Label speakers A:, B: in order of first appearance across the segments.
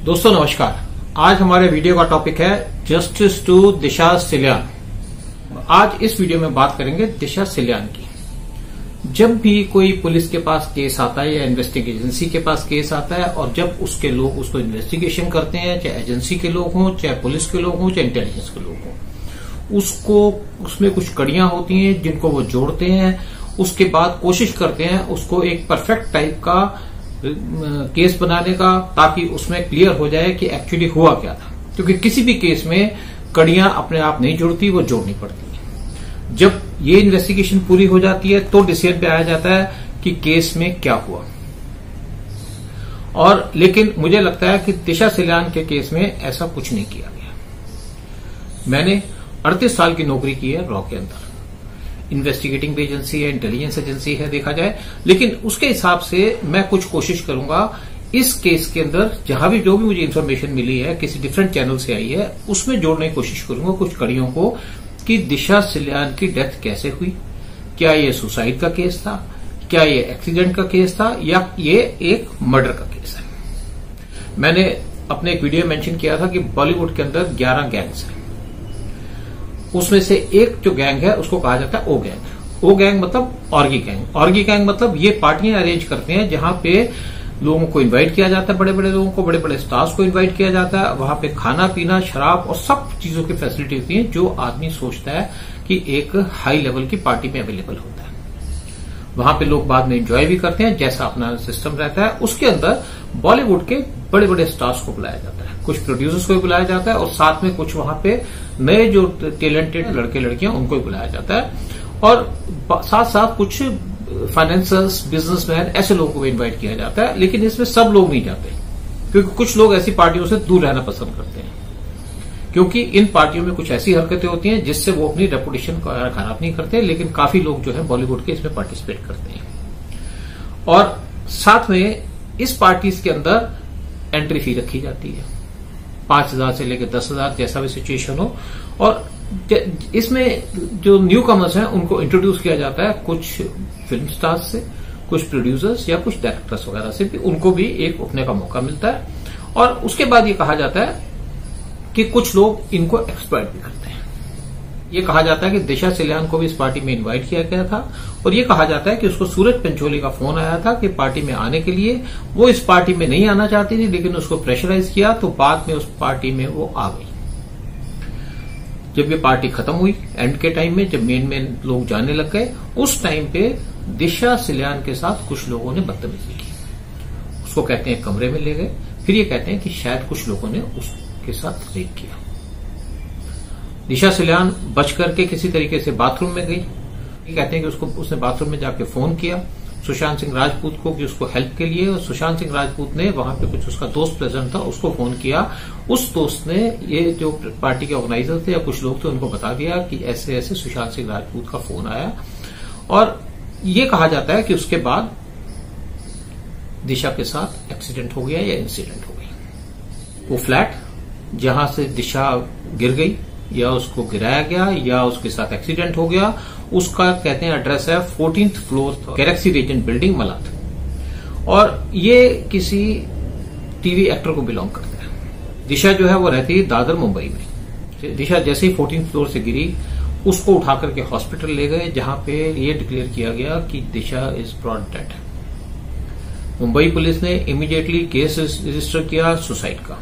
A: दोस्तों नमस्कार। आज हमारे वीडियो का टॉपिक है जस्टिस टू दिशा सिल्यान। आज इस वीडियो में बात करेंगे दिशा सिल्यान की। जब भी कोई पुलिस के पास केस आता है या इन्वेस्टिगेशन एजेंसी के पास केस आता है और जब उसके लोग उसको इन्वेस्टिगेशन करते हैं, चाहे एजेंसी के लोग हों, चाहे पुलिस के लोग हों, चाहे इंटेलिजेंस के लोग हों, उसमें कुछ कड़ियां होती हैं जिनको वो जोड़ते हैं। उसके बाद कोशिश करते हैं उसको एक परफेक्ट टाइप का केस बनाने का, ताकि उसमें क्लियर हो जाए कि एक्चुअली हुआ क्या था। क्योंकि किसी भी केस में कड़ियां अपने आप नहीं जुड़ती, वो जोड़नी पड़ती है। जब ये इन्वेस्टिगेशन पूरी हो जाती है तो डिसीजन पे आया जाता है कि केस में क्या हुआ। और लेकिन मुझे लगता है कि दिशा सिल्यान के केस में ऐसा कुछ नहीं किया गया। मैंने 38 साल की नौकरी की है रॉ के अंदर। इन्वेस्टिगेटिंग एजेंसी है, इंटेलिजेंस एजेंसी है देखा जाए, लेकिन उसके हिसाब से मैं कुछ कोशिश करूंगा इस केस के अंदर जहां भी जो भी मुझे इन्फॉर्मेशन मिली है किसी डिफरेंट चैनल से आई है, उसमें जोड़ने की कोशिश करूंगा कुछ कड़ियों को कि दिशा सिल्यान की डेथ कैसे हुई। क्या ये सुसाइड का केस था, क्या ये एक्सीडेंट का केस था, या ये एक मर्डर का केस है। मैंने अपने एक वीडियो में मेंशन किया था कि बॉलीवुड के अंदर 11 गैंग्स हैं। उसमें से एक जो गैंग है उसको कहा जाता है ओ गैंग। ओ गैंग मतलब ऑर्गी गैंग। ऑर्गी गैंग मतलब ये पार्टियां अरेंज करते हैं जहां पे लोगों को इनवाइट किया जाता है, बड़े बड़े लोगों को, बड़े बड़े स्टार्स को इनवाइट किया जाता है। वहां पे खाना पीना, शराब और सब चीजों की फैसिलिटी होती है जो आदमी सोचता है कि एक हाई लेवल की पार्टी में अवेलेबल होता है। वहां पे लोग बाद में एंजॉय भी करते हैं, जैसा अपना सिस्टम रहता है। उसके अंदर बॉलीवुड के बड़े बड़े स्टार्स को बुलाया जाता है, कुछ प्रोड्यूसर्स को भी बुलाया जाता है और साथ में कुछ वहां पे नए जो टैलेंटेड लड़के लड़कियां उनको भी बुलाया जाता है। और साथ साथ कुछ फाइनेंसर्स, बिजनेसमैन, ऐसे लोगों को भी इन्वाइट किया जाता है। लेकिन इसमें सब लोग नहीं जाते, क्योंकि कुछ लोग ऐसी पार्टियों से दूर रहना पसंद करते हैं, क्योंकि इन पार्टियों में कुछ ऐसी हरकतें होती हैं जिससे वो अपनी रेपुटेशन खराब नहीं करते। लेकिन काफी लोग जो है बॉलीवुड के इसमें पार्टिसिपेट करते हैं। और साथ में इस पार्टीज के अंदर एंट्री फी रखी जाती है 5,000 से लेकर 10,000, जैसा भी सिचुएशन हो। और इसमें जो न्यू कमर्स हैं उनको इंट्रोड्यूस किया जाता है कुछ फिल्म स्टार्स से, कुछ प्रोड्यूसर्स या कुछ डायरेक्टर्स वगैरह से भी, उनको भी एक उठने का मौका मिलता है। और उसके बाद ये कहा जाता है कि कुछ लोग इनको एक्सपर्ट भी करते हैं। ये कहा जाता है कि दिशा सिल्यान को भी इस पार्टी में इनवाइट किया गया था और ये कहा जाता है कि उसको सूरज पंचोली का फोन आया था कि पार्टी में आने के लिए। वो इस पार्टी में नहीं आना चाहती थी, लेकिन उसको प्रेशराइज किया तो बाद में उस पार्टी में वो आ गई। जब ये पार्टी खत्म हुई एंड के टाइम में, जब मेन लोग जाने लग गए, उस टाइम पे दिशा सिल्यान के साथ कुछ लोगों ने बदतमीजी की। उसको कहते हैं कमरे में ले गए, फिर ये कहते हैं कि शायद कुछ लोगों ने उसके साथ रेप किया। दिशा सिल्यान बच करके किसी तरीके से बाथरूम में गई। ये कहते हैं कि उसने बाथरूम में जाके फोन किया सुशांत सिंह राजपूत को कि उसको हेल्प के लिए। और सुशांत सिंह राजपूत ने वहां पे कुछ उसका दोस्त प्रेजेंट था, उसको फोन किया। उस दोस्त ने ये जो पार्टी के ऑर्गेनाइजर थे या कुछ लोग थे उनको बता दिया कि ऐसे ऐसे सुशांत सिंह राजपूत का फोन आया। और ये कहा जाता है कि उसके बाद दिशा के साथ एक्सीडेंट हो गया या इंसिडेंट हो गई। वो फ्लैट जहां से दिशा गिर गई या उसको गिराया गया या उसके साथ एक्सीडेंट हो गया, उसका कहते हैं एड्रेस है 14th floor Galaxy Regent building Malad. और ये किसी टीवी एक्टर को बिलोंग करता है। दिशा जो है वो रहती है दादर मुंबई में। दिशा जैसे ही 14th फ्लोर से गिरी, उसको उठा करके हॉस्पिटल ले गए, जहां पे ये डिक्लेयर किया गया कि Disha is brought dead. Mumbai police ने इमीडिएटली केस रजिस्टर किया सुसाइड का,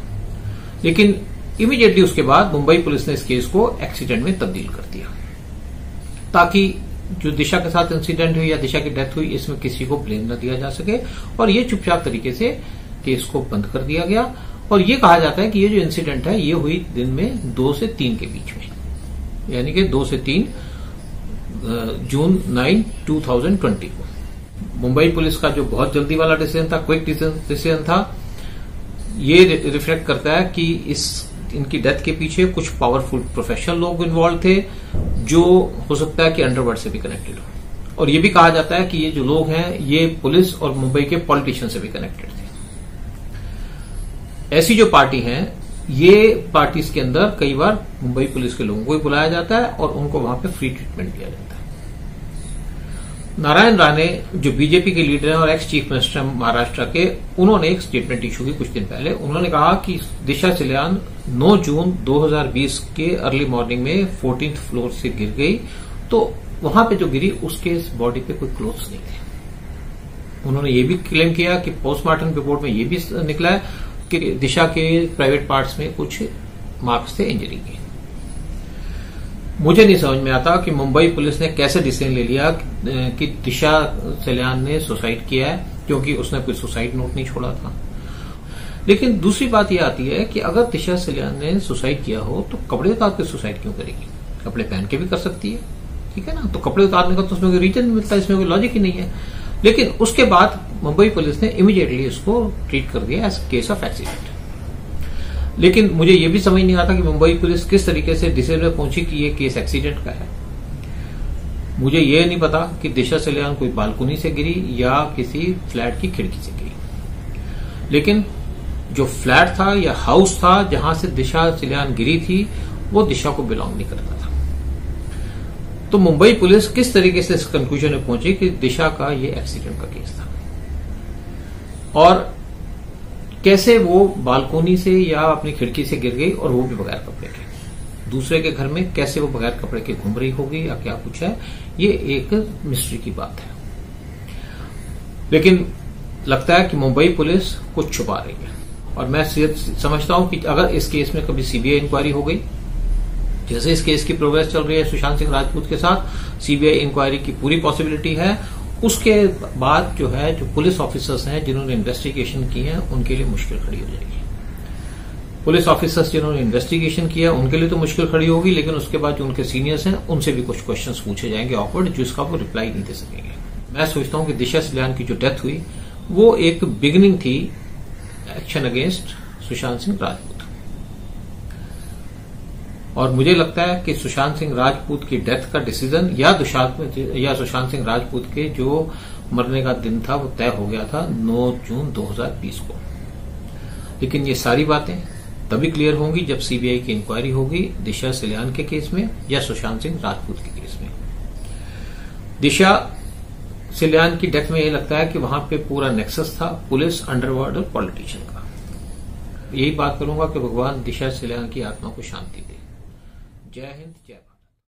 A: लेकिन इमीडिएटली उसके बाद मुंबई पुलिस ने इस केस को एक्सीडेंट में तब्दील कर दिया, ताकि जो दिशा के साथ इंसिडेंट हुई या दिशा की डेथ हुई इसमें किसी को ब्लेम न दिया जा सके। और ये चुपचाप तरीके से केस को बंद कर दिया गया। और ये कहा जाता है कि ये जो इंसिडेंट है ये हुई दिन में 2 से 3 के बीच में, यानी कि 2 से 3 जून 9, 2020 को। मुंबई पुलिस का जो बहुत जल्दी वाला डिसीजन था, क्विक डिसीजन था, ये रिफ्लेक्ट करता है कि इनकी डेथ के पीछे कुछ पावरफुल प्रोफेशनल लोग इन्वॉल्व थे, जो हो सकता है कि अंडरवर्ल्ड से भी कनेक्टेड हो। और ये भी कहा जाता है कि ये जो लोग हैं ये पुलिस और मुंबई के पॉलिटिशियन से भी कनेक्टेड थे। ऐसी जो पार्टी हैं, ये पार्टीज के अंदर कई बार मुंबई पुलिस के लोगों को भी बुलाया जाता है और उनको वहां पे फ्री ट्रीटमेंट दिया जाता है। नारायण राणे जो बीजेपी के लीडर हैं और एक्स चीफ मिनिस्टर महाराष्ट्र के, उन्होंने एक स्टेटमेंट इशू की कुछ दिन पहले। उन्होंने कहा कि दिशा सलियान 9 जून 2020 के अर्ली मॉर्निंग में 14th फ्लोर से गिर गई, तो वहां पे जो गिरी उसके बॉडी पे कोई क्लोथ्स नहीं थे। उन्होंने ये भी क्लेम किया कि पोस्टमार्टम रिपोर्ट में ये भी निकला है कि दिशा के प्राइवेट पार्ट्स में कुछ मार्क्स थे इंजरी के। मुझे नहीं समझ में आता कि मुंबई पुलिस ने कैसे डिसीजन ले लिया कि दिशा सलियान ने सुसाइड किया है, क्योंकि उसने कोई सुसाइड नोट नहीं छोड़ा था। लेकिन दूसरी बात यह आती है कि अगर दिशा सलियान ने सुसाइड किया हो तो कपड़े उतार के सुसाइड क्यों करेगी? कपड़े पहन के भी कर सकती है, ठीक है ना। तो कपड़े उतारने का तो उसमें कोई रीजन नहीं मिलता, इसमें कोई लॉजिक ही नहीं है। लेकिन उसके बाद मुंबई पुलिस ने इमीडिएटली इसको ट्रीट कर दिया एज केस ऑफ एक्सीडेंट। लेकिन मुझे ये भी समझ नहीं आता कि मुंबई पुलिस किस तरीके से डिसीजन में पहुंची कि ये केस एक्सीडेंट का है। मुझे ये नहीं पता कि दिशा सलियान कोई बालकनी से गिरी या किसी फ्लैट की खिड़की से गिरी। लेकिन जो फ्लैट था या हाउस था जहां से दिशा सलियान गिरी थी, वो दिशा को बिलोंग नहीं करता था। तो मुंबई पुलिस किस तरीके से इस कंक्लूजन में पहुंची कि दिशा का ये एक्सीडेंट का केस था, और कैसे वो बालकोनी से या अपनी खिड़की से गिर गई, और वो भी बगैर कपड़े के। दूसरे के घर में कैसे वो बगैर कपड़े के घूम रही होगी या क्या कुछ है, ये एक मिस्ट्री की बात है। लेकिन लगता है कि मुंबई पुलिस कुछ छुपा रही है, और मैं समझता हूं कि अगर इस केस में कभी सीबीआई इंक्वायरी हो गई, जैसे इस केस की प्रोग्रेस चल रही है सुशांत सिंह राजपूत के साथ, सीबीआई इंक्वायरी की पूरी पॉसिबिलिटी है। उसके बाद जो है, जो पुलिस ऑफिसर्स हैं जिन्होंने इन्वेस्टिगेशन की है, उनके लिए मुश्किल खड़ी हो जाएगी। पुलिस ऑफिसर्स जिन्होंने इन्वेस्टिगेशन किया उनके लिए तो मुश्किल खड़ी होगी, लेकिन उसके बाद जो उनके सीनियर्स हैं उनसे भी कुछ क्वेश्चंस पूछे जाएंगे ऑकवर्ड, जिसका वो रिप्लाई नहीं दे सकेंगे। मैं सोचता हूं कि दिशा सलियान की जो डेथ हुई वो एक बिगिनिंग थी एक्शन अगेंस्ट सुशांत सिंह राजपूत। और मुझे लगता है कि सुशांत सिंह राजपूत की डेथ का डिसीजन या सुशांत सिंह राजपूत के जो मरने का दिन था वो तय हो गया था 9 जून 2020 को। लेकिन ये सारी बातें तभी क्लियर होंगी जब सीबीआई की इंक्वायरी होगी दिशा सलियान के केस में या सुशांत सिंह राजपूत के केस में। दिशा सलियान की डेथ में ये लगता है कि वहां पे पूरा नेक्सस था पुलिस, अंडरवर्ल्ड और पॉलिटिशियन का। यही बात करूंगा कि भगवान दिशा सलियान की आत्मा को शांति दे। जय हिंद, जय